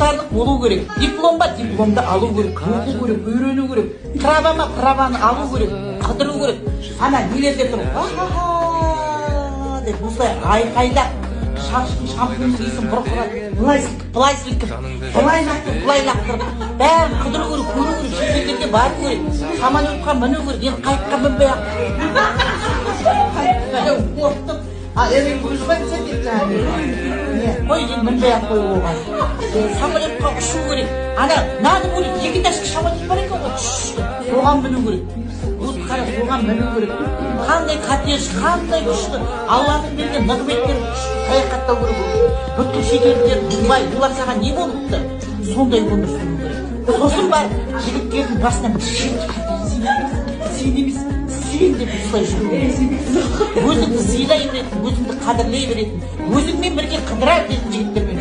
құштарлық болу керек. Диплом ба дипломды алу керек, оқу керек, үйрену керек. Право ма праваны алу керек, қыдыру керек. Ана нелерде тұрып деп осылай айқайлап шашын шампунь дейсің бұрқырап былай сілкіп былай лақтырып бәрін қыдыру керек, көру керек, шетелдерге бару керек, самолетқа міну керек. Енді қайыққа мінбей ақ қорықтым. Қой енді мінбей ақ қой оған. Самолетқа ұшу керек. Ана надо будет егидашки самолет бар екен ғой, соған міну керек. Қара соған міну керек. Қандай қатер, қандай күшті Алланың берген нығметтер саяхаттау керек. Бүткіл шетелдер, Дубай, олар саған не болыпты? Сондай өмір сүру керек. Сосын бар жігіттердің басынан сен емес, сен деп осылай жүру керек. Өзіңді сыйлай беретін, өзіңді қадірлей беретін, өзіңмен бірге қыдыра беретін жігіттермен